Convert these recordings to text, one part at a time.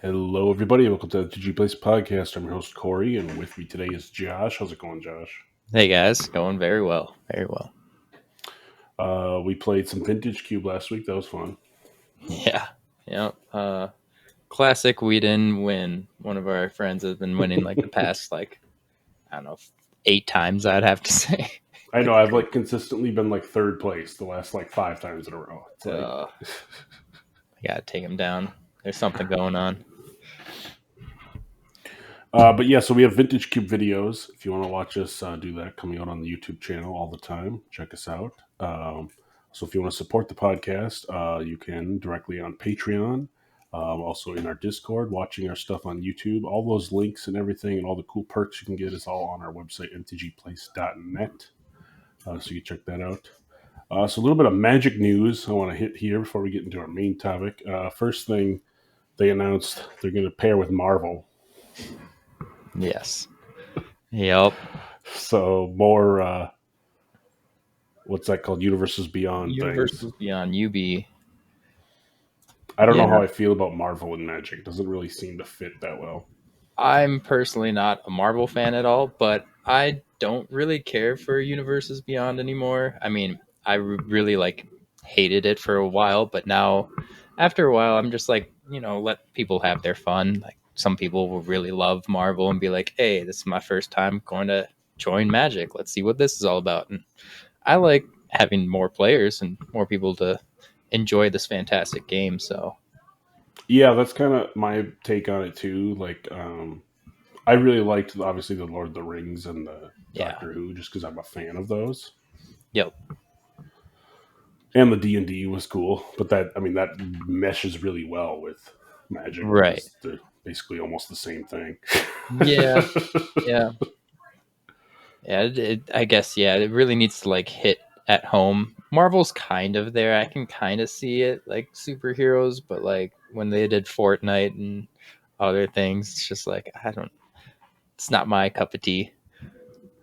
Hello, everybody. Welcome to the MTG Place podcast. I'm your host, Corey, and with me today is Josh. How's it going, Josh? Hey, guys. Going very well. Very well. We played some Vintage Cube last week. That was fun. Yeah. Classic, we didn't win. One of our friends has been winning like the past, 8 times, I'd have to say. I know. I've consistently been third place the last 5 times in a row. It's I gotta take him down. There's something going on. But yeah, so we have Vintage Cube videos. If you want to watch us do that, coming out on the YouTube channel all the time, check us out. So if you want to support the podcast, you can directly on Patreon, also in our Discord, watching our stuff on YouTube. All those links and everything and all the cool perks you can get is all on our website, mtgplace.net. So you can check that out. So a little bit of Magic news I want to hit here before we get into our main topic. First thing, they announced they're going to pair with Marvel. Yes. Yep. So more, what's that called? Universes Beyond. Universes Beyond UB. I don't know how I feel about Marvel and Magic. It doesn't really seem to fit that well. I'm personally not a Marvel fan at all, but I don't really care for Universes Beyond anymore. I mean, I really hated it for a while, but now after a while, I'm just let people have their fun. Some people will really love Marvel and be like, hey, this is my first time going to join Magic. Let's see what this is all about. And I like having more players and more people to enjoy this fantastic game. So, yeah, that's kind of my take on it too. I really liked, obviously, the Lord of the Rings and the Doctor Who, just because I'm a fan of those. Yep. And the D&D was cool, but that meshes really well with Magic. Right. They're basically almost the same thing. Yeah. Yeah. Yeah. I guess, it really needs to hit at home. Marvel's kind of there. I can kind of see it superheroes, but when they did Fortnite and other things, it's just it's not my cup of tea.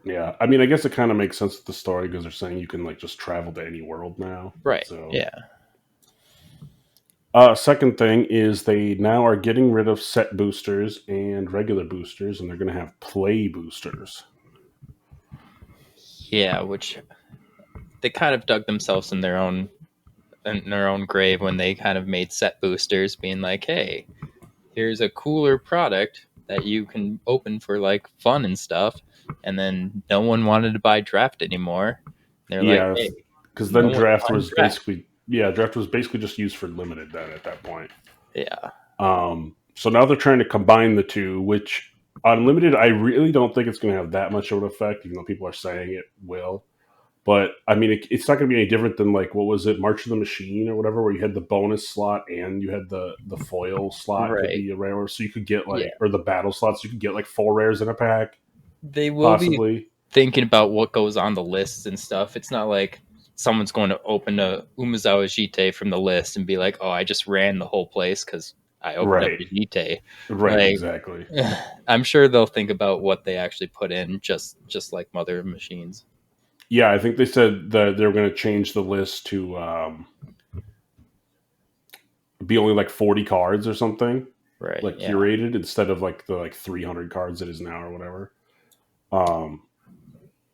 Yeah, I guess it kind of makes sense with the story because they're saying you can just travel to any world now. Right. So yeah. Second thing is they now are getting rid of set boosters and regular boosters, and they're going to have play boosters. Yeah, which they kind of dug themselves in their own grave when they kind of made set boosters, being like, hey, here's a cooler product that you can open for fun and stuff, and then no one wanted to buy draft anymore. They're hey, because then draft was basically just used for limited then at that point. Yeah. So now they're trying to combine the two, which on limited I really don't think it's going to have that much of an effect, even though people are saying it will. But it's not going to be any different than what was it, March of the Machine or whatever, where you had the bonus slot and you had the foil slot right. could be a rare, so you could get or the battle slots, you could get 4 rares in a pack. They will be thinking about what goes on the lists and stuff. It's not like someone's going to open a Umezawa Jite from the list and be like, oh, I just ran the whole place because I opened up the Jite. Right, exactly. I'm sure they'll think about what they actually put in, just like Mother of Machines. Yeah, I think they said that they were going to change the list to be only 40 cards or something, right? Curated instead of the 300 cards it is now or whatever.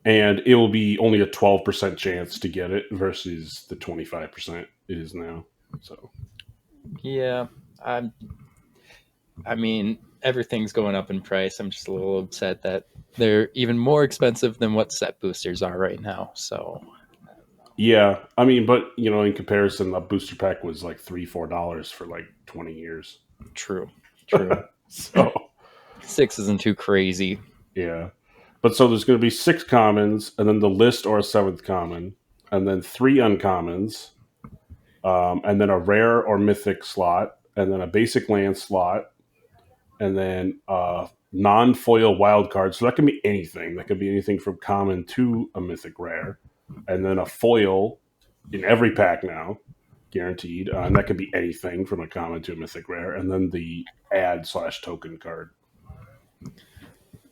And it will be only a 12% chance to get it versus the 25% it is now. So, yeah, everything's going up in price. I'm just a little upset that they're even more expensive than what set boosters are right now. So, yeah, but in comparison, a booster pack was $3-4 for 20 years. True. So 6 isn't too crazy. Yeah, but so there's going to be 6 commons, and then the list or a 7th common, and then 3 uncommons, and then a rare or mythic slot, and then a basic land slot, and then non-foil wild card. So that can be anything. That could be anything from common to a mythic rare, and then a foil in every pack now, guaranteed. And that could be anything from a common to a mythic rare, and then the add/token card.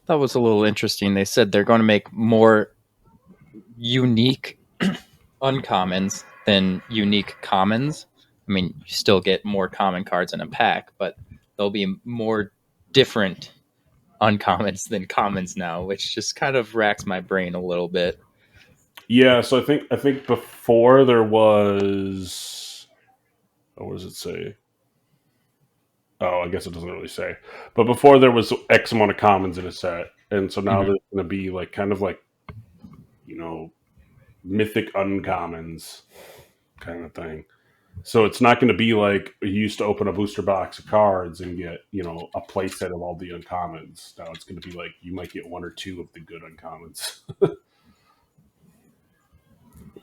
That was a little interesting. They said they're going to make more unique uncommons than unique commons. I mean, you still get more common cards in a pack, but there'll be more different uncommons than commons now, which just kind of racks my brain a little bit. Yeah, so I think before there was, what does it say? Oh, I guess it doesn't really say. But before there was X amount of commons in a set, and so now Mhm. there's going to be like kind of like, you know, mythic uncommons kind of thing. So it's not going to be like you used to open a booster box of cards and get, a playset of all the uncommons. Now it's going to be like you might get one or two of the good uncommons.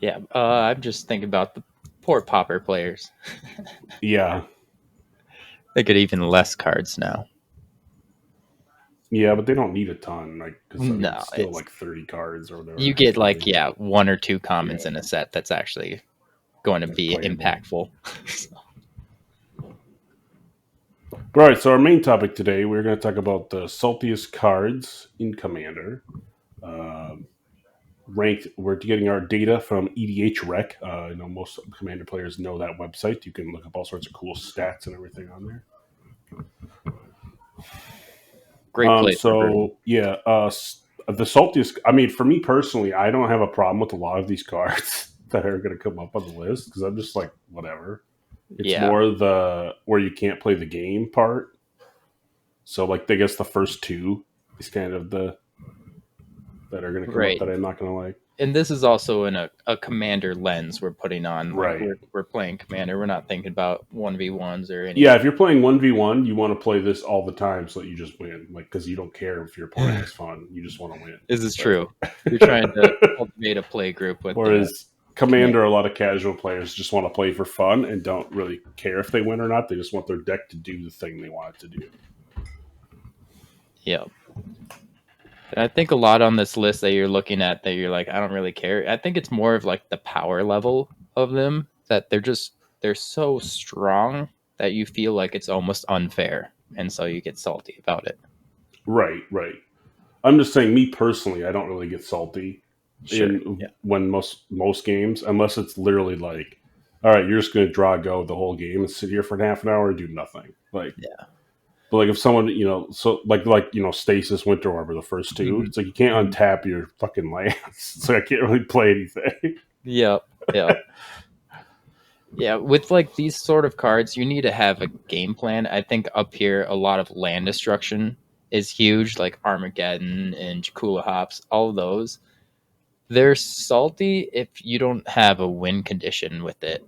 Yeah, I'm just thinking about the poor Pauper players. Yeah. They get even less cards now. Yeah, but they don't need a ton, like, because I mean, No, it's still it's like 30 cards or whatever. you get like 20. one or two commons Yeah, in a set that's actually going to be playable. impactful. All right, so our main topic today, we're going to talk about the saltiest cards in Commander. Um, Ranked, we're getting our data from edhrec. I know most Commander players know that website. You can look up all sorts of cool stats and everything on there. Great place for brewing. So yeah, the saltiest. I mean, for me personally, I don't have a problem with a lot of these cards that are going to come up on the list because I'm just like whatever. It's Yeah, more the where you can't play the game part. So like, I guess the first two is kind of the that are going to come up right. that I'm not going to like. And this is also in a commander lens we're putting on. Like Right. we're playing commander. We're not thinking about 1v1s or Yeah, any. if you're playing 1v1, you want to play this all the time so that you just win. Like, because you don't care if your opponent has fun. You just want to win. This is Right. true. You're trying to cultivate a play group with the Whereas Commander, a lot of casual players just want to play for fun and don't really care if they win or not. They just want their deck to do the thing they want it to do. yeah. And I think a lot on this list that you're looking at that you're like, I don't really care. I think it's more of like the power level of them that they're so strong that you feel like it's almost unfair. And so you get salty about it. Right, right. I'm just saying, me personally, I don't really get salty Sure. in Yeah. when most games, unless it's literally like, all right, you're just going to draw go the whole game and sit here for half an hour and do nothing. Like, Yeah. but like if someone, so Stasis Winter Orb are the first two. Mhm. It's like you can't Mhm. untap your fucking lands, so I can't really play anything. Yep. Yep. Yeah, with like these sort of cards, you need to have a game plan. I think up here, a lot of land destruction is huge, like Armageddon and Jakula Hops, all of those. They're salty if you don't have a win condition with it.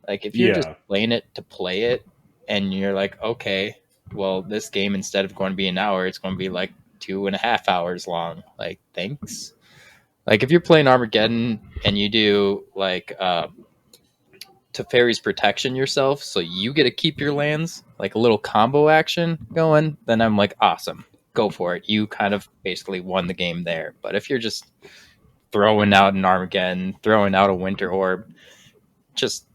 Like if you're just Yeah, playing it to play it and you're like, okay, well, this game instead of going to be an hour, it's going to be like 2.5 hours long. Like, thanks. Like if you're playing Armageddon and you do like Teferi's Protection yourself, so you get to keep your lands, like a little combo action going, then I'm like, awesome, go for it. You kind of basically won the game there. But if you're just throwing out an Armageddon, throwing out a Winter Orb, just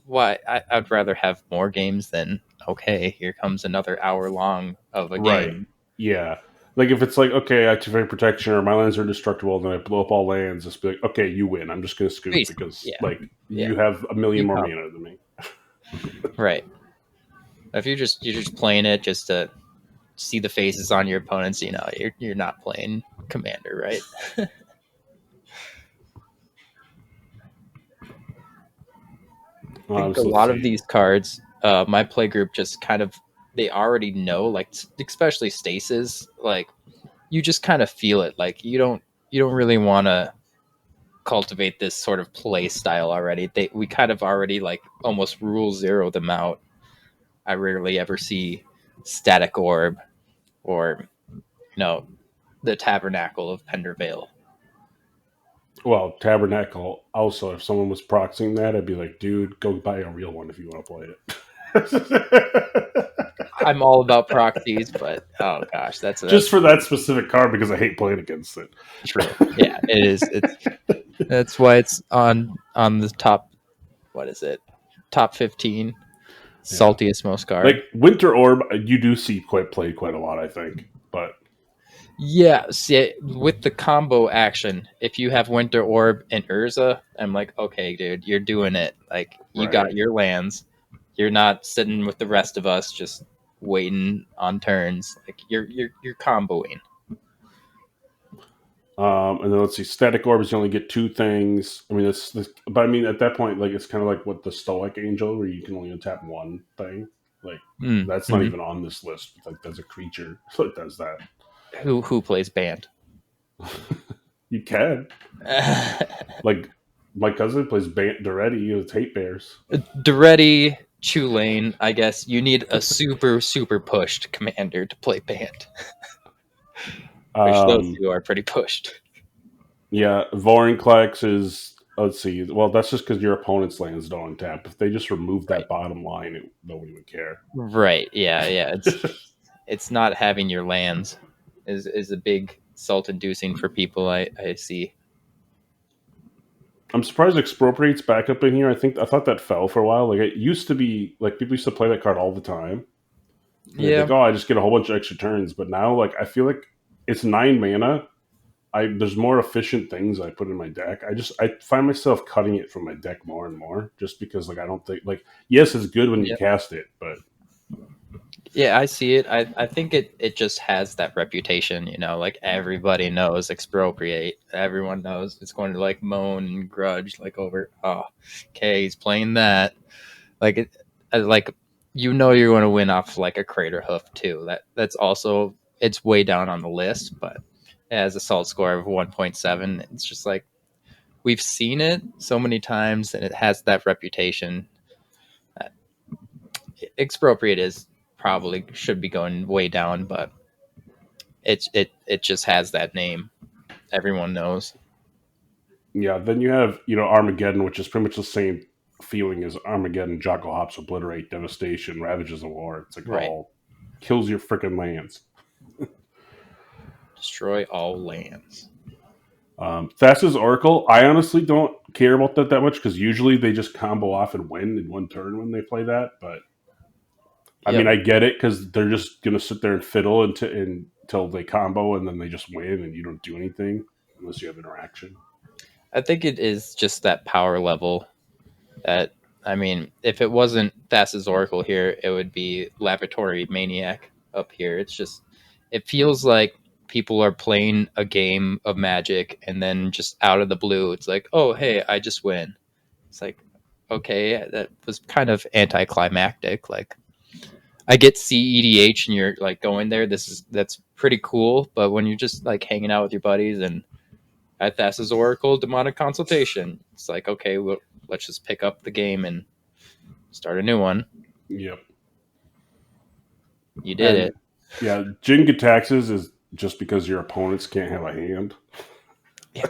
why I'd rather have more games than okay, here comes another hour long of a right. game. Yeah. Like if it's like, okay, I activate protection or my lands are indestructible, then I blow up all lands, just be like, okay, you win. I'm just gonna scoop Basically, because yeah, like yeah, you have a million you more come mana than me. right. If you're just playing it just to see the faces on your opponents, you're not playing Commander, right? I think a Let's lot of see. these cards, my play group just kind of they already know, like especially Stasis, like you just kind of feel it. Like you don't really want to cultivate this sort of play style already. We kind of already like almost rule zero them out. I rarely ever see Static Orb or the Tabernacle of Pendervale. Well, Tabernacle. Also, if someone was proxying that, I'd be like, dude, go buy a real one if you want to play it. I'm all about proxies, but oh gosh, Just that's for that specific card because I hate playing against it. true. Yeah, it is. That's why it's on the top. What is it? Top 15 Yeah. saltiest most Like card. Winter Orb, you do see quite a lot, I think. But Yeah, see, with the combo action, if you have Winter Orb and Urza, I'm like, okay, dude, you're doing it. Like, you Right. got your lands. You're not sitting with the rest of us just waiting on turns. Like, you're comboing. And then let's see, static orbs. You only get two things. I mean, but I mean, at that point, like it's kind of like what the Stoic Angel, where you can only untap one thing. Like that's not Mm-hmm. even on this list. Like there's a creature that does that. Who plays band? You can like my cousin plays Duretti with Hate Bears. Duretti, Chulane, I guess you need a super pushed commander to play band, which those Um, two are pretty pushed. yeah, Vorinclex is. Let's see. Well, that's just because your opponent's lands don't untap. If they just remove Right. that bottom line, nobody would care. Right. Yeah. Yeah. It's not having your lands is a big salt inducing for people. I see. I'm surprised Expropriate's back up in here. I thought that fell for a while. Like it used to be, like people used to play that card all the time, and they'd be Yeah. like, "Oh, I just get a whole bunch of extra turns." But now, like I feel like it's 9 mana. There's more efficient things I put in my deck. I find myself cutting it from my deck more and more, just because like I don't think like yes, it's good when you Yeah. cast it, but Yeah. I see it. I think it just has that reputation. Like everybody knows expropriate. Everyone knows it's going to like moan and grudge like over. Oh, okay, he's playing that. Like it. Like you're going to win off like a crater hoof too. That's also it's way down on the list, but it has a salt score of 1.7. It's just like we've seen it so many times, and it has that reputation. Expropriate is probably should be going way down, but it just has that name. Everyone knows. yeah. Then you have Armageddon, which is pretty much the same feeling as Armageddon. Jocko Hops, Obliterate, Devastation, Ravages of War. It's like Right. all kills your freaking lands. Destroy all lands. Thassa's Oracle, I honestly don't care about that much because usually they just combo off and win in one turn when they play that. But I mean, Yep. I get it because they're just gonna sit there and fiddle until they combo and then they just win and you don't do anything unless you have interaction. I think it is just that power level that I mean, if it wasn't Thassa's Oracle here, it would be Lavatory Maniac up here. It's just it feels like people are playing a game of Magic and then just out of the blue, it's like, oh hey, I just win. It's like, okay, that was kind of anticlimactic. Like I get CEDH and you're like going there. That's pretty cool. But when you're just like hanging out with your buddies and at Thassa's Oracle Demonic Consultation, it's like, okay, well, let's just pick up the game and start a new one. Yep. You did And it. yeah, Jinga Taxes is just because your opponents can't have a hand. Yeah,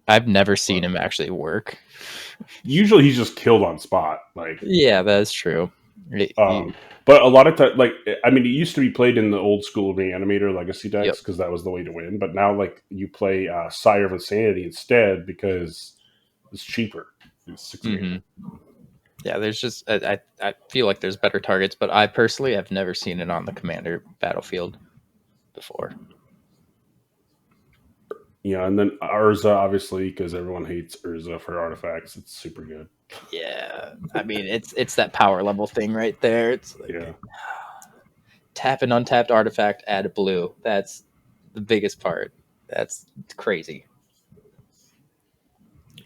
I've never seen But him actually work. usually he's just killed on spot. Like Yeah, that's true. Um, but a lot of time, like I mean, it used to be played in the old school Reanimator Legacy Yep. decks because that was the way to win. But now, like you play Sire of Insanity instead because it's cheaper. It's 6 mana. Mm-hmm. Yeah, there's just I feel like there's better targets, but I personally have never seen it on the Commander battlefield before. Yeah, and then Urza obviously because everyone hates Urza for artifacts. It's super good. Yeah, I mean it's that power level thing right there. It's Yeah, like tap an untapped artifact, add a blue. That's the biggest part. That's crazy.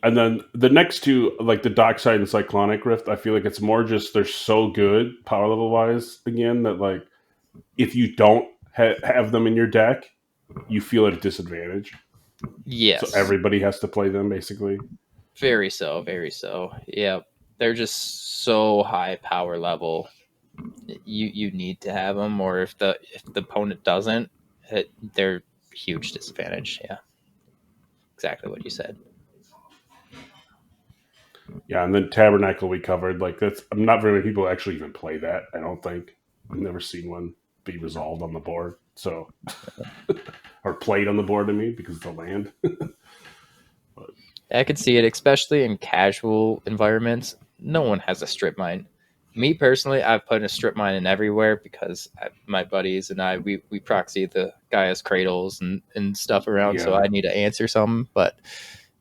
and then the next two, like the Dockside and Cyclonic Rift, I feel like it's more just they're so good power level wise again that like if you don't have them in your deck, you feel at a disadvantage. So Yes, everybody has to play them basically. very so, very so. Yeah, they're just so high power level. You need to have them, or if the opponent doesn't, they're huge disadvantage. Yeah, exactly what you said. Yeah, and then Tabernacle we covered. Like that's not very many people actually even play that. I don't think. I've never seen one be resolved on the board. So or played on the board to me because it's a land. I could see it, especially in casual environments. No one has a strip mine. Me personally, I've put a strip mine in everywhere because my buddies and we proxy the Gaia's cradles and stuff around, so Yeah. I need to answer some. But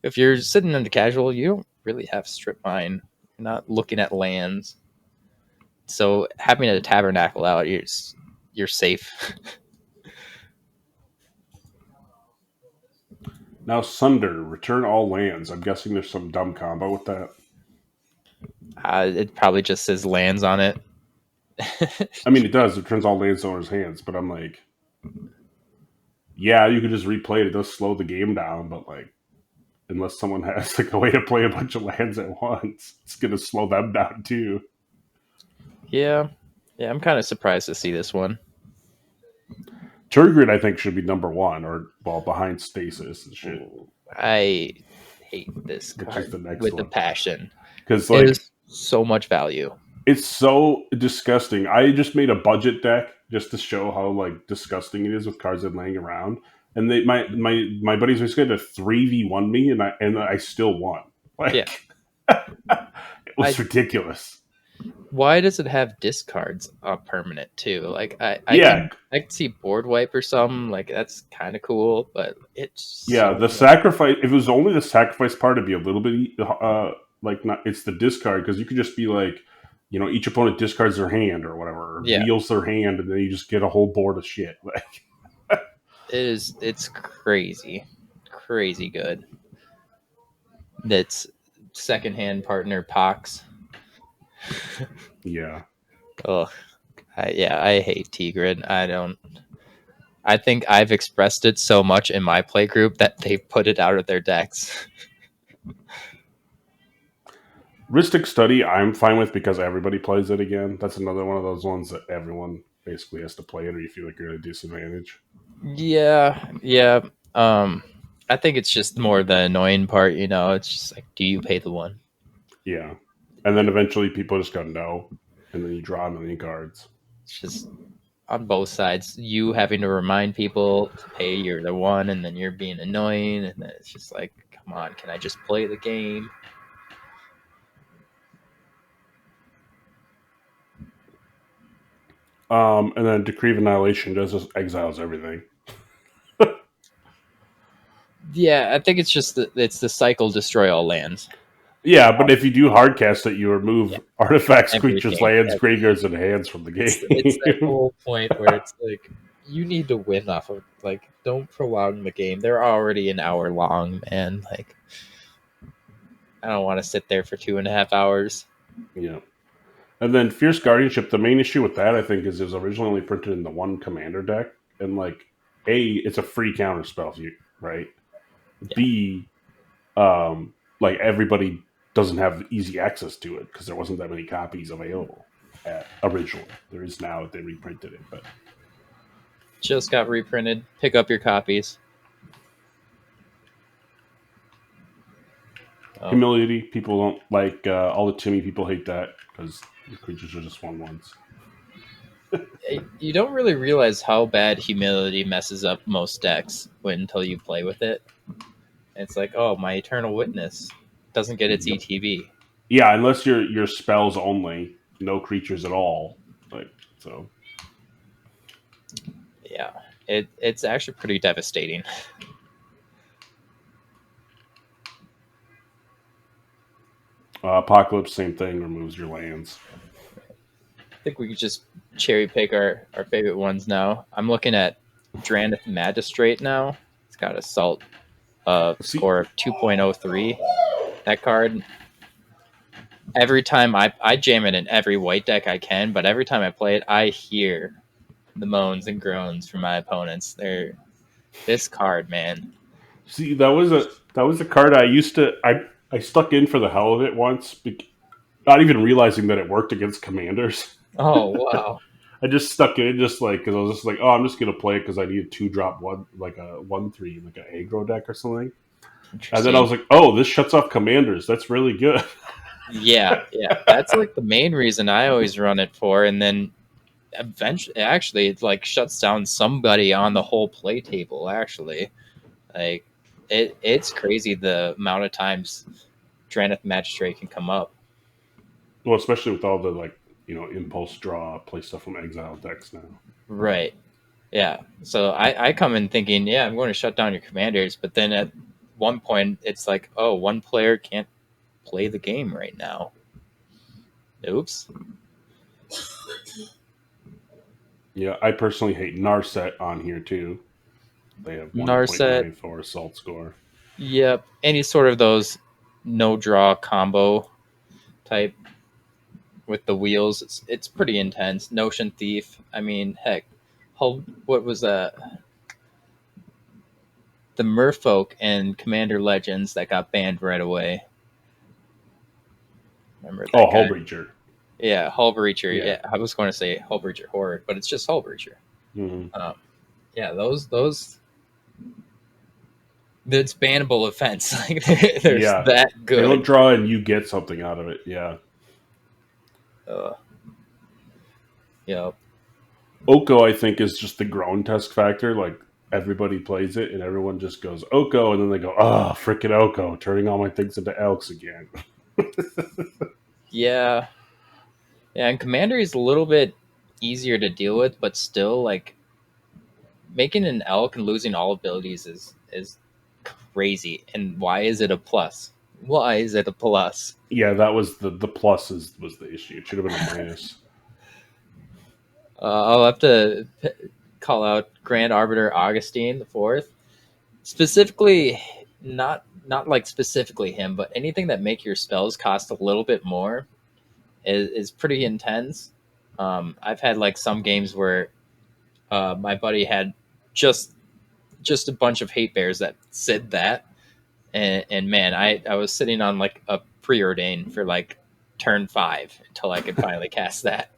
if you're sitting in the casual, you don't really have strip mine. You're not looking at lands. So having a tabernacle out, you're safe. Now Sunder, return all lands. I'm guessing there's some dumb combo with that. It probably just says lands on it. I mean, it does. It returns all lands to owner's hands, but I'm like, yeah, you could just replay it. It does slow the game down, but like, unless someone has like a way to play a bunch of lands at once, it's gonna slow them down too. Yeah, I'm kind of surprised to see this one. Turgid, I think, should be number one, or well, behind Stasis and shit. I hate this Which is card the next with a one. passion. Because It like is so much value. it's so disgusting. I just made a budget deck just to show how like disgusting it is with cards that laying around. And my buddies were scared to 3v1 me, and I still won. Like Yeah. it was ridiculous. Why does it have discards permanent too? Like I Yeah. can see board wipe or something. Like that's kind of cool, but it's Yeah, so the sacrifice. If it was only the sacrifice part, it'd be a little bit like not. It's the discard because you could just be like, you know, each opponent discards their hand or whatever, or Yeah. deals their hand, and then you just get a whole board of shit. Like it's crazy good. That's secondhand partner Pox. yeah, Oh, I hate Tigrid. I think I've expressed it so much in my play group that they put it out of their decks. Ristic Study, I'm fine with because everybody plays it again. That's another one of those ones that everyone basically has to play it, or you feel like you're at a disadvantage. Yeah. I think it's just more the annoying part, you know. It's just like, do you pay the one? Yeah, and then eventually people just go no, and then you draw a million cards. It's just on both sides. You having to remind people to pay you're the one, and then you're being annoying, and then it's just like, come on, can I just play the game? And then Decree of Annihilation just exiles everything. Yeah, I think it's just it's the cycle destroy all lands. Yeah, but if you do hardcast it, you remove artifacts, creatures, Everything. lands, graveyards, and hands from the game. It's that whole point where it's like you need to win off of like don't prolong the game. They're already an hour long, man. Like I don't want to sit there for 2.5 hours. Yeah. And then Fierce Guardianship, the main issue with that, I think, is it was originally only printed in the one commander deck. And, like, A, it's a free counter spell, right? Yeah. B, like, everybody doesn't have easy access to it because there wasn't that many copies available originally. There is now, they reprinted it. But just got reprinted. Pick up your copies. Humility, people don't like all the Timmy people hate that because the creatures are just 1/1s. You don't really realize how bad humility messes up most decks until you play with it. It's like, oh, my Eternal Witness doesn't get its ETB. Yeah, unless your spells only, no creatures at all. Like so. Yeah, it's actually pretty devastating. Apocalypse, same thing, removes your lands. I think we could just cherry pick our favorite ones now. I'm looking at Drannith Magistrate now. It's got assault score of 2.03. That card, every time I jam it in every white deck I can, but every time I play it, I hear the moans and groans from my opponents. This card, man. See, that was a card I used to I stuck in for the hell of it once, not even realizing that it worked against commanders. Oh wow! I just stuck in just like because I was just like, oh, I'm just gonna play it because I need a 2-drop one like a 1/3 like an aggro deck or something. And then I was like, oh, this shuts off commanders. That's really good. Yeah. That's like the main reason I always run it for, and then eventually, actually, it like shuts down somebody on the whole play table. Actually, like it's crazy the amount of times Drannith Magistrate can come up. Well, especially with all the like impulse draw, play stuff from exile decks now. Right. Yeah. So I come in thinking, yeah, I'm going to shut down your commanders, but then at one point it's like, oh, one player can't play the game right now. Oops. Yeah, I personally hate Narset on here too. They have Narset. 1.9 for assault score. Yep. Any sort of those no draw combo type with the wheels, it's pretty intense. Notion Thief. I mean, heck, what was that? The Merfolk and Commander Legends that got banned right away. Remember Oh, that guy? Hullbreacher. Yeah, Hull Breacher. Yeah. Yeah, I was going to say Hull Breacher Horde, but it's just Hull Breacher. Mm-hmm. Yeah, those. It's bannable offense. Like they're Yeah. that good. They don't draw and you get something out of it. Yeah. Yep. Oko, I think, is just the grown test factor. Like, everybody plays it and everyone just goes Oko, and then they go, oh, freaking Oko, turning all my things into elks again. Yeah. Yeah, and Commander is a little bit easier to deal with, but still, like, making an elk and losing all abilities is crazy. And why is it a plus? Why is it a plus? Yeah, that was the pluses was the issue. It should have been a minus. I'll have to call out Grand Arbiter Augustine the Fourth, specifically not like specifically him, but anything that make your spells cost a little bit more is pretty intense. I've had like some games where my buddy had just a bunch of hate bears that said that, and man, I was sitting on like a preordain for like turn 5 until I could finally cast that.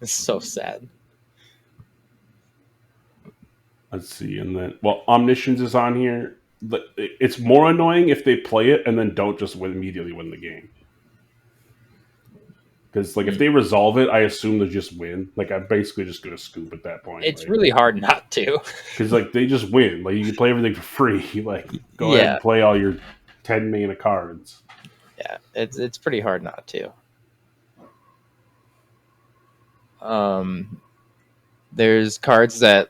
It's so sad. Let's see, and then Omniscience is on here. It's more annoying if they play it and then don't just immediately win the game. Because if they resolve it, I assume they just win. Like, I'm basically just gonna scoop at that point. It's really hard not to. Because they just win. Like, you can play everything for free. Like, go ahead Yeah. and play all your 10 mana cards. Yeah, it's pretty hard not to. There's cards that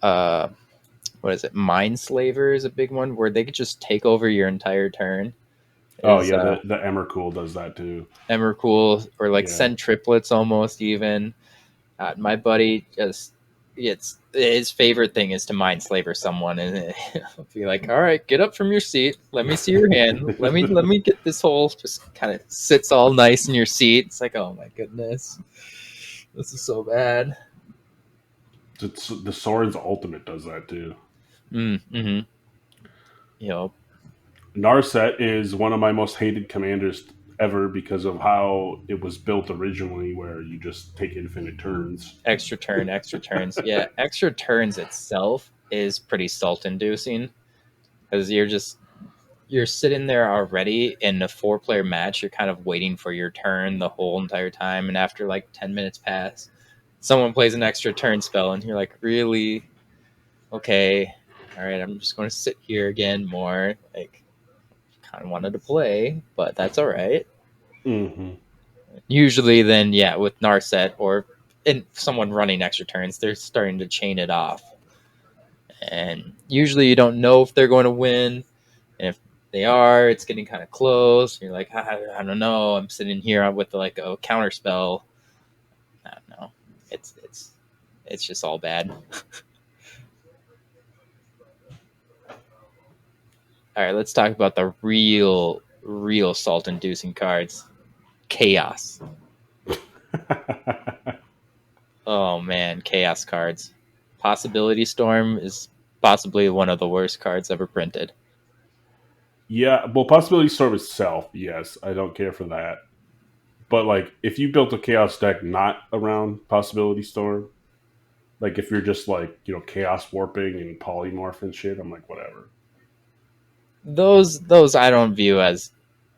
what is it? Mindslaver is a big one where they could just take over your entire turn. Oh yeah, the Emrakul does that too. Emrakul, or like Yeah. send triplets almost even. My buddy just his favorite thing is to Mindslaver someone and be like, all right, get up from your seat. Let me see your hand. let me get this hole. Just kind of sits all nice in your seat. It's like, oh my goodness. This is so bad. The Sorin's Ultimate does that too. Mm-hmm. Yep. Narset is one of my most hated commanders ever because of how it was built originally, where you just take infinite turns. Extra turns. Yeah, extra turns itself is pretty salt-inducing because you're sitting there already in a 4-player match. You're kind of waiting for your turn the whole entire time, and after like 10 minutes pass, someone plays an extra turn spell, and you're like, really? Okay, all right, I'm just going to sit here again more. Like, kind of wanted to play, but that's all right. Mm-hmm. Usually, then, yeah, with Narset or someone running extra turns, they're starting to chain it off. And usually you don't know if they're going to win. And if they are, it's getting kind of close. You're like, I don't know. I'm sitting here with like a counter spell. I don't know. It's just all bad. All right, let's talk about the real salt-inducing cards. Chaos. Oh man, Chaos cards. Possibility Storm is possibly one of the worst cards ever printed. Yeah, well, Possibility Storm itself, yes, I don't care for that. But if you built a Chaos deck not around Possibility Storm, like if you're just Chaos Warping and Polymorph and shit, I'm like, whatever. Those I don't view as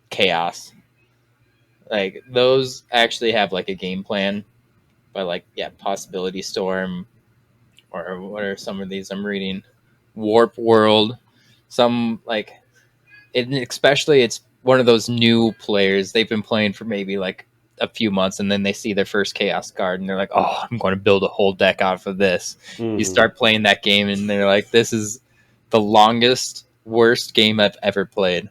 chaos. Like those actually have like a game plan, but Possibility Storm, or what are some of these I'm reading? Warp World, some especially it's one of those new players. They've been playing for maybe like a few months, and then they see their first chaos card, and they're like, "Oh, I'm going to build a whole deck off of this." You start playing that game, and they're like, "This is the longest, worst game I've ever played."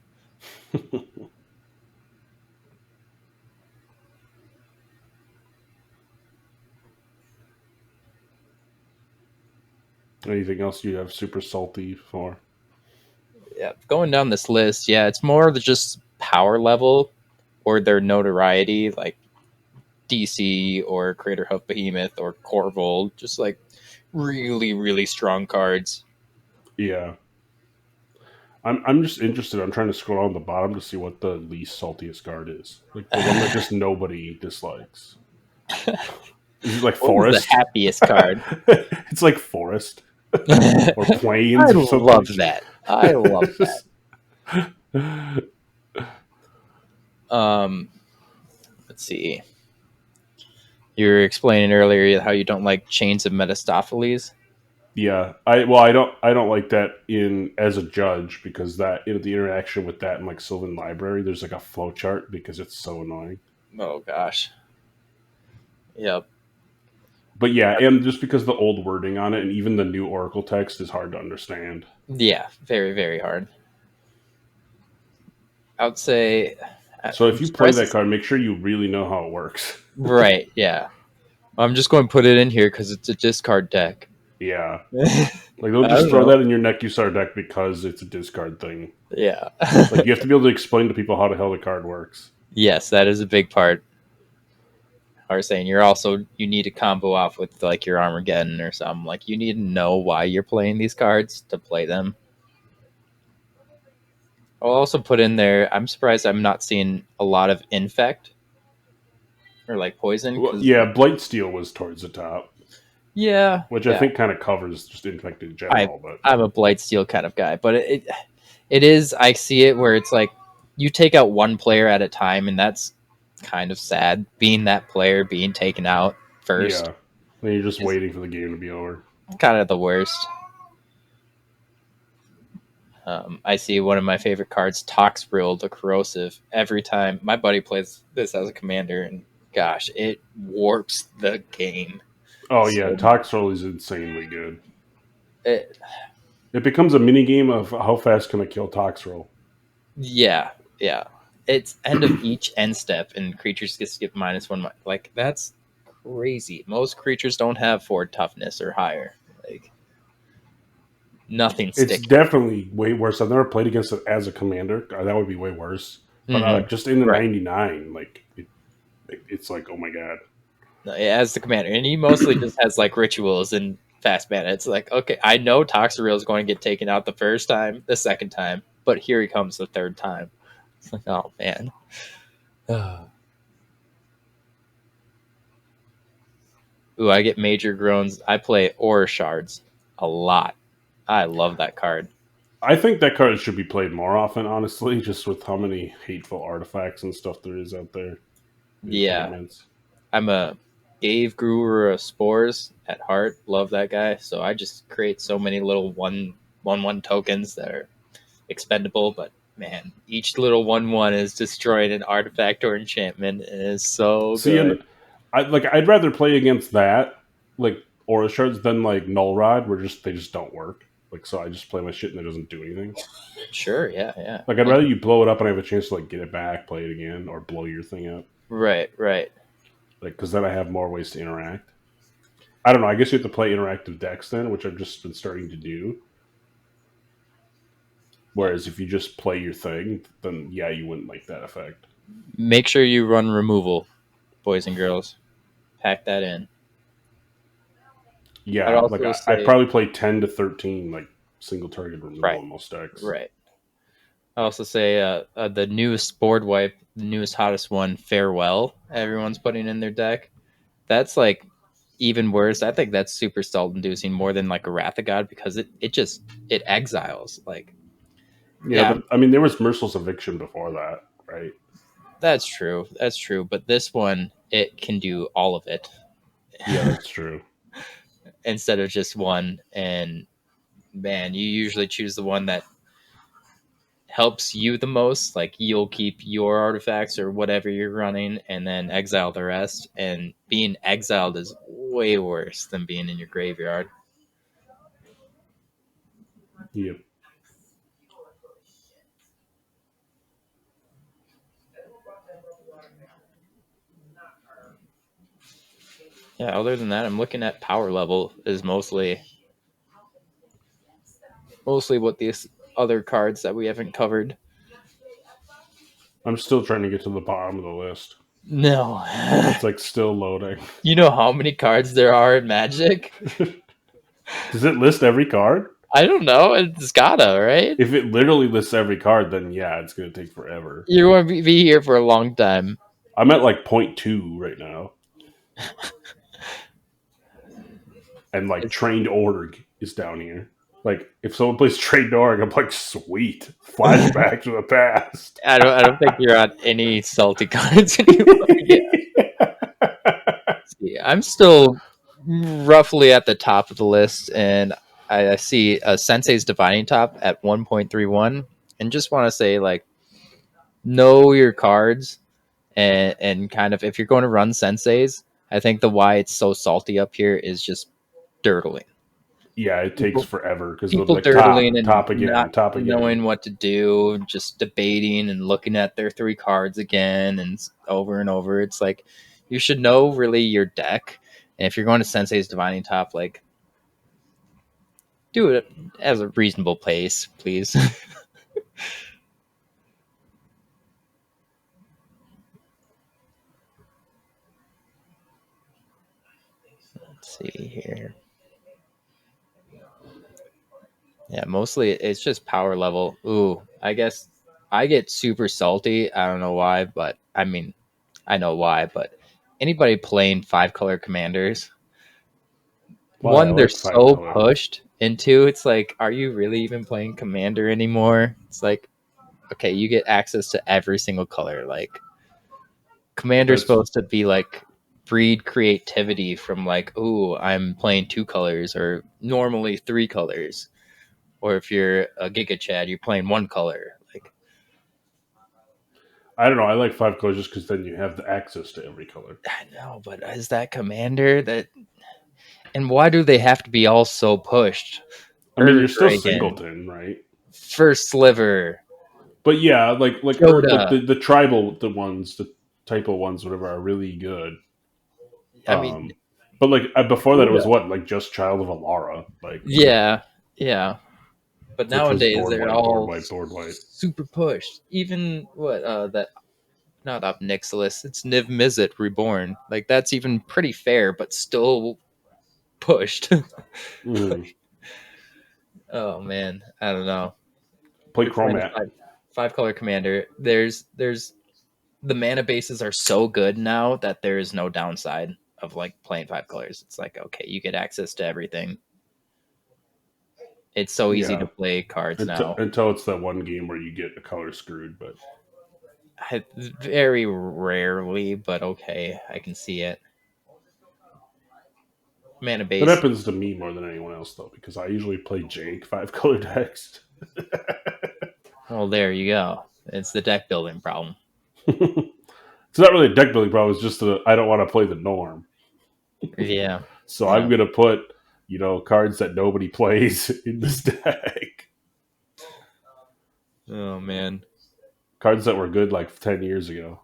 Anything else you have super salty for? Yeah, going down this list, yeah, it's more of just power level or their notoriety, like DC or Crater Hoof Behemoth or Corval, just like really, really strong cards. Yeah. I'm just interested. I'm trying to scroll down the bottom to see what the least saltiest card is. Like the one that just nobody dislikes. Is it like What was the Forest? happiest card? It's like Forest or I Plains or something. love that. I love that. Let's see. You were explaining earlier how you don't like Chains of Metastopheles. Yeah, I don't like that in as a judge because that the interaction with that in like Sylvan Library, there's like a flow chart because it's so annoying. Oh gosh. Yep. But yeah, and just because the old wording on it and even the new Oracle text is hard to understand. Yeah, very, very hard. I would say. So if I'm you play surprised that card, make sure you really know how it works. right, yeah. I'm just going to put it in here because it's a discard deck. Yeah, I like don't just don't throw know. that in your Nekusar deck because it's a discard thing. Yeah. Like you have to be able to explain to people how the hell the card works. Yes, that is a big part. I was saying you need to combo off with like your Armageddon or something. Like you need to know why you're playing these cards to play them. I'll also put in there. I'm surprised I'm not seeing a lot of infect or like poison Well, because yeah, Blightsteel was towards the top, yeah, which I yeah. think kind of covers just infected in general. But I'm a Blightsteel kind of guy, but it is. I see it where it's like you take out one player at a time, and that's kind of sad. Being that player being taken out first yeah, then you're just is waiting for the game to be over. kind of the worst. I see one of my favorite cards, Toxrill, the Corrosive. Every time my buddy plays this as a commander, and gosh, it warps the game. Oh yeah, So Toxrill is insanely good. it, It becomes a mini game of how fast can I kill Toxrill. yeah, yeah. It's end of each end step, and creatures get skip -1. Like that's crazy. Most creatures don't have 4 toughness or higher. Like nothing It's sticks. definitely way worse. I've never played against it as a commander. That would be way worse. But just in the Right. 99, like it's like, oh my god. As the commander, and he mostly just has like rituals and fast mana. It's like, okay, I know Toxrill is going to get taken out the first time, the second time, but here he comes the third time. It's like, oh man. Ooh, I get major groans. I play Aura Shards a lot. I love that card. I think that card should be played more often, honestly, just with how many hateful artifacts and stuff there is out there. Yeah, Enchantments. I'm a Gave Brewer of Spores at heart. Love that guy. So I just create so many little one tokens that are expendable, but man, each little 1/1 is destroying an artifact or enchantment, and it's so See, good. and I'd rather play against that, like Aura Shards, than like Null Rod, where they just don't work. Like, so I just play my shit and it doesn't do anything. Sure, yeah, yeah. Like, I'd rather you blow it up and I have a chance to like get it back, play it again, or blow your thing up. Right, right. Like, because then I have more ways to interact. I don't know. I guess you have to play interactive decks then, which I've just been starting to do. Whereas if you just play your thing, then yeah, you wouldn't like that effect. Make sure you run removal, boys and girls. Pack that in. I'd Yeah, like also I say probably play 10 to 13 like single target removal right, in most decks. right. I also say the newest board wipe, the newest hottest one, Farewell. Everyone's putting in their deck. That's like even worse. I think that's super salt inducing more than like a Wrath of God because it exiles. Like Yeah, yeah, but I mean, there was Merciless Eviction before that, right? that's true. That's true. But this one, it can do all of it. Yeah, that's true. Instead of just one. And man, you usually choose the one that helps you the most. Like you'll keep your artifacts or whatever you're running and then exile the rest. And being exiled is way worse than being in your graveyard. Yep. Yeah, other than that, I'm looking at power level is mostly what these other cards that we haven't covered. I'm still trying to get to the bottom of the list. No. It's like still loading. You know how many cards there are in Magic? Does it list every card? I don't know. It's gotta, right? If it literally lists every card, then yeah, it's going to take forever. You're going to be here for a long time. I'm at like 0.2 right now. And like Trained Org is down here. Like if someone plays Trained Org, I'm like, sweet. Flashback to the past. I don't think you're on any salty cards anymore. Yeah. See, I'm still roughly at the top of the list, and I see a Sensei's Divining Top at 1.31, and just want to say, like, know your cards, and kind of if you're going to run Sensei's, I think the why it's so salty up here is just dirtling. Yeah, it takes forever because they'll People be like dirtling and top again, not top again. knowing what to do, just debating and looking at their 3 cards again and over and over. It's like you should know really your deck, and if you're going to Sensei's Divining Top, like do it as a reasonable pace, please. Let's see here. Yeah, mostly it's just power level. Ooh, I guess I get super salty. I don't know why, but I mean, I know why, but anybody playing 5-color commanders, Why? I one, they're like so 5-color. pushed, and 2, it's like, are you really even playing commander anymore? It's like, okay, you get access to every single color. Like, commander's That's supposed to be like breed creativity from like, ooh, I'm playing 2 colors or normally 3 colors. Or if you're a Giga Chad, you're playing 1 color. Like, I don't know. I like 5-color just because then you have the access to every color. I know, but is that commander that? And why do they have to be all so pushed? I mean, you're still Dragon, singleton, right? First Sliver, But yeah, like Yoda. the tribal ones, the typo ones, whatever, are really good. I mean, But like before that, it was Yoda. what, like just Child of Alara, like Yeah, yeah. But which was nowadays board they're white, board all white, board white. super pushed. Even what that not Up Nixilis, it's Niv Mizzet Reborn. Like that's even pretty fair, but still pushed. Mm. Oh man, I don't know. Play You're playing a Chromat. 5-color commander. There's the mana bases are so good now that there is no downside of like playing 5 colors. It's like okay, you get access to everything. It's so easy Yeah, to play cards now. until it's that one game where you get a color screwed. But Very rarely, but okay, I can see it. Mana that base. happens to me more than anyone else though, because I usually play Jake 5-color decks. Well, there you go. It's the deck building problem. It's not really a deck building problem. It's just that I don't want to play the norm. Yeah. So Yeah. I'm gonna put cards that nobody plays in this deck. Oh man. Cards that were good like 10 years ago.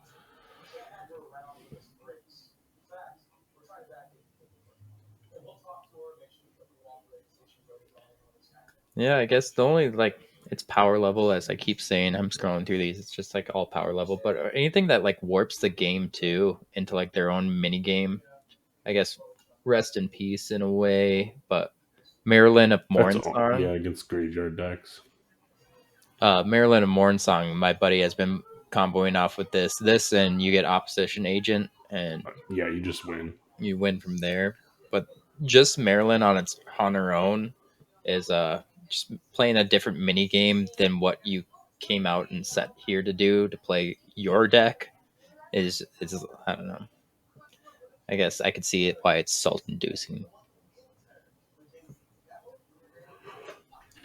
Yeah, I guess the only like it's power level as I keep saying. I'm scrolling through these. It's just like all power level, but anything that like warps the game too into like their own mini game. I guess rest in peace in a way, but Marilyn of That's all. Yeah, Mornsong. against graveyard decks. Marilyn of Mornsong, my buddy has been comboing off with this, and you get opposition agent, and Yeah, you just win. you win from there. But just Marilyn on her own is just playing a different mini game than what you came out and set here to do to play your deck is I don't know. I guess I could see it why it's salt inducing.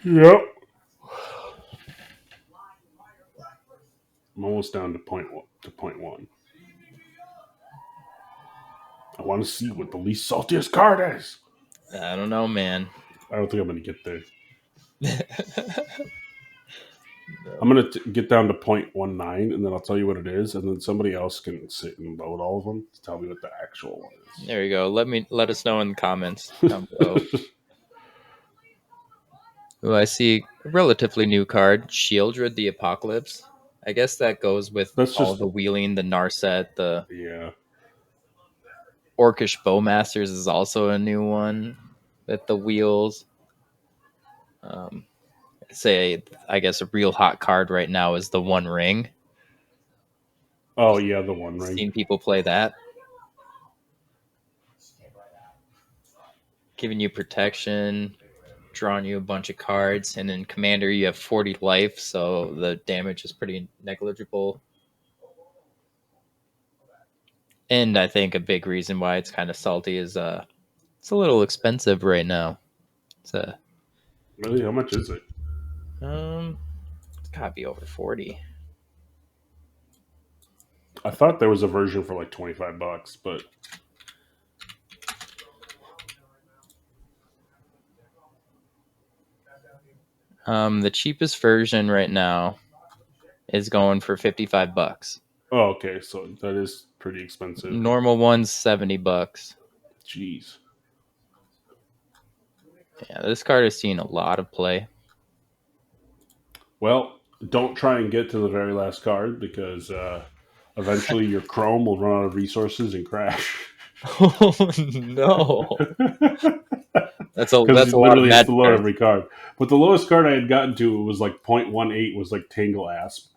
Yep. I'm almost down to point one. I want to see what the least saltiest card is. I don't know, man. I don't think I'm going to get there. No. I'm going to get down to 0.19, and then I'll tell you what it is, and then somebody else can sit and vote all of them to tell me what the actual one is. There you go. Let us know in the comments down below. Oh, I see a relatively new card, Shieldred the Apocalypse. I guess that goes with That's all just the wheeling, the Narset, the yeah. Orcish Bowmasters is also a new one with the wheels. I guess a real hot card right now is the One Ring. Oh yeah, the One Ring. Seen people play that. Giving you protection, drawing you a bunch of cards, and in Commander you have 40 life, so the damage is pretty negligible. And I think a big reason why it's kind of salty is it's a little expensive right now. It's Really, how much is it? It's gotta be over 40. I thought there was a version for like $25, but The cheapest version right now is going for $55. oh, okay, so that is pretty expensive. Normal one's $70. Jeez. Yeah, this card has seen a lot of play. Well, don't try and get to the very last card because eventually your Chrome will run out of resources and crash. Oh no! That's a lot of literally has magic to load cards. every card. But the lowest card I had gotten to was like 0.18 was like Tangle Asp.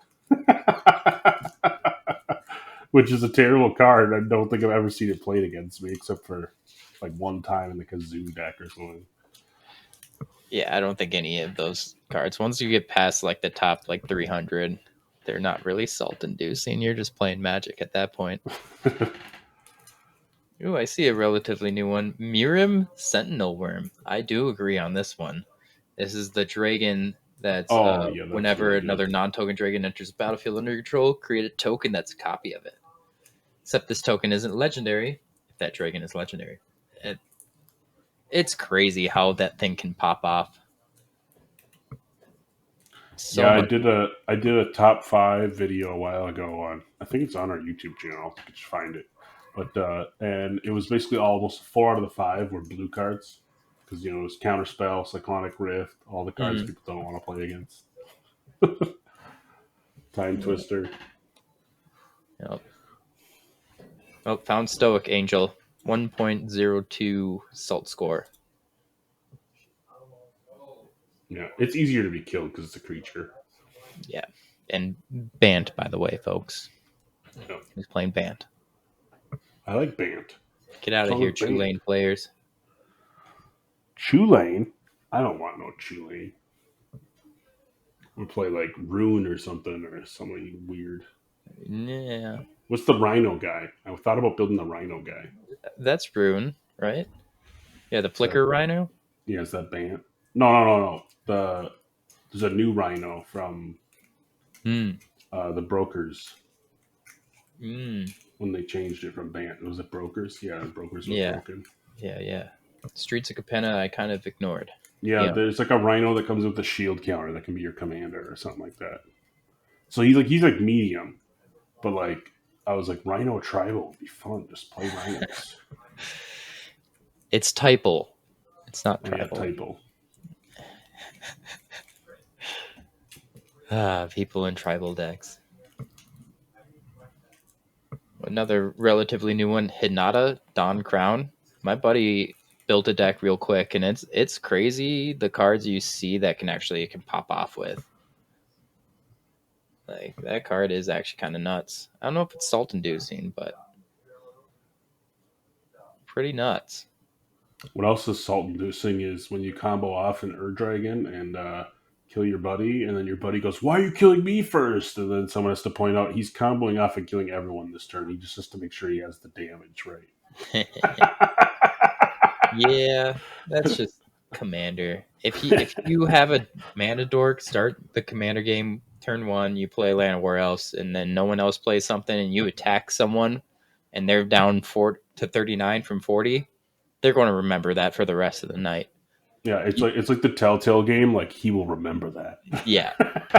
Which is a terrible card. I don't think I've ever seen it played against me except for like one time in the Kazoo deck or something. Yeah, I don't think any of those cards. Once you get past like the top like 300, they're not really salt inducing. You're just playing Magic at that point. Ooh, I see a relatively new one. Mirim Sentinel Worm. I do agree on this one. This is the dragon that's Oh, yeah, that's whenever really good. another non-token dragon enters the battlefield under your control, create a token that's a copy of it. Except this token isn't legendary if that dragon is legendary. It's crazy how that thing can pop off. So Yeah, much. I did a top 5 video a while ago on, I think it's on our YouTube channel. You can just find it. But and it was basically almost 4 out of the 5 were blue cards because it was Counterspell, Cyclonic Rift, all the cards people don't want to play against. Time Twister. Yep. Oh, found Stoic Angel. 1.02 salt score. Yeah, it's easier to be killed because it's a creature. Yeah. And Bant, by the way, folks. Yeah. He's playing Bant. I like Bant. Get out of here, True Lane players. Chulane? I don't want no Chulane. I'm gonna play like Rune or something weird. Yeah. What's the Rhino guy? I thought about building the Rhino guy. That's Rune, right? Yeah, the Flicker Rhino? Yeah, is that Bant? No. There's a new Rhino from the Brokers. When they changed it from Bant. Was it Brokers? Yeah, Brokers was broken. Yeah. Streets of Capenna I kind of ignored. Yeah, there's like a Rhino that comes with a shield counter that can be your commander or something like that. So he's like medium. But like I was like, Rhino Tribal would be fun. Just play Rhinos. It's typal. It's not tribal. Yeah, typal. People in tribal decks. Another relatively new one, Hinata Dawn Crown. My buddy built a deck real quick, and it's crazy the cards you see that can pop off with. Like that card is actually kind of nuts. I don't know if it's salt inducing, but pretty nuts. What else is salt inducing is when you combo off an Ur-Dragon and kill your buddy, and then your buddy goes, "Why are you killing me first?" And then someone has to point out he's comboing off and killing everyone this turn. He just has to make sure he has the damage right. Yeah, that's just Commander. if you have a mana dork start the commander game turn 1, you play Land War else, and then no one else plays something, and you attack someone, and they're down 4 to 39 from 40, they're going to remember that for the rest of the night. Yeah, it's like the Telltale game. Like, he will remember that. Yeah,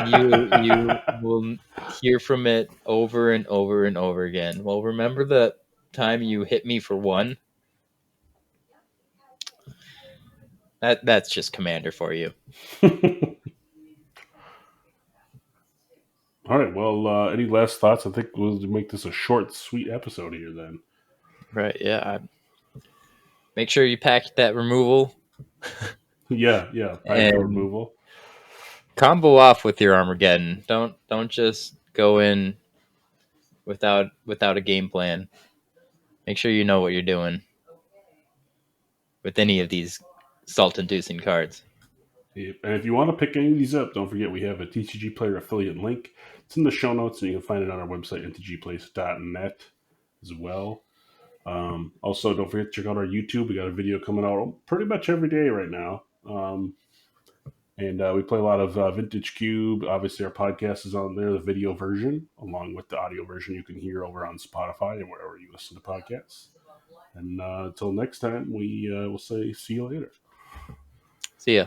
you will hear from it over and over and over again. Well, remember the time you hit me for 1? That's just commander for you. All right. Well, any last thoughts? I think we'll make this a short, sweet episode here then. Right, yeah. Make sure you pack that removal. Yeah. Pack the And removal. combo off with your Armageddon. Don't just go in without a game plan. Make sure you know what you're doing with any of these salt-inducing cards. Yep. And if you want to pick any of these up, don't forget we have a TCG Player affiliate link. It's in the show notes, and you can find it on our website, mtgplace.net, as well. Also, don't forget to check out our YouTube. We got a video coming out pretty much every day right now. And we play a lot of Vintage Cube. Obviously, our podcast is on there, the video version, along with the audio version you can hear over on Spotify and wherever you listen to podcasts. And until next time, we will say see you later. See ya.